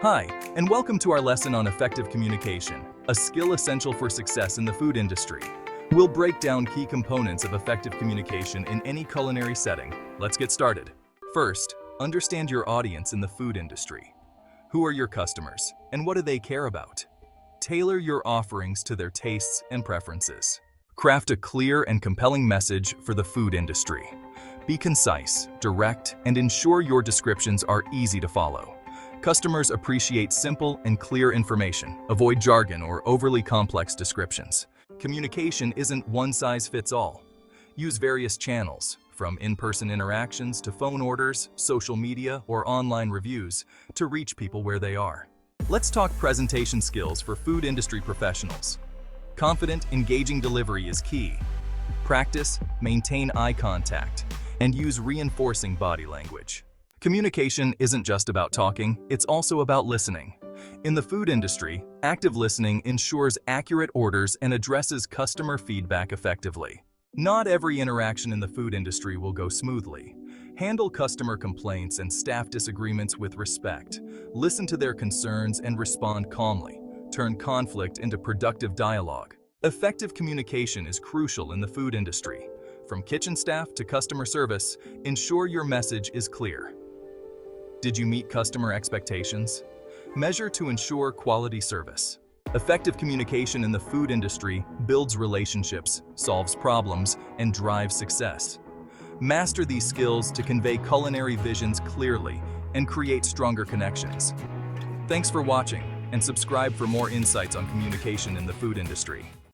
Hi, and welcome to our lesson on effective communication, a skill essential for success in the food industry. We'll break down key components of effective communication in any culinary setting. Let's get started. First, understand your audience in the food industry. Who are your customers, and what do they care about? Tailor your offerings to their tastes and preferences. Craft a clear and compelling message for the food industry. Be concise, direct, and ensure your descriptions are easy to follow. Customers appreciate simple and clear information. Avoid jargon or overly complex descriptions. Communication isn't one size fits all. Use various channels, from in-person interactions to phone orders, social media, or online reviews, to reach people where they are. Let's talk presentation skills for food industry professionals. Confident, engaging delivery is key. Practice, maintain eye contact, and use reinforcing body language. Communication isn't just about talking, it's also about listening. In the food industry, active listening ensures accurate orders and addresses customer feedback effectively. Not every interaction in the food industry will go smoothly. Handle customer complaints and staff disagreements with respect. Listen to their concerns and respond calmly. Turn conflict into productive dialogue. Effective communication is crucial in the food industry. From kitchen staff to customer service, ensure your message is clear. Did you meet customer expectations? Measure to ensure quality service. Effective communication in the food industry builds relationships, solves problems, and drives success. Master these skills to convey culinary visions clearly and create stronger connections. Thanks for watching, and subscribe for more insights on communication in the food industry.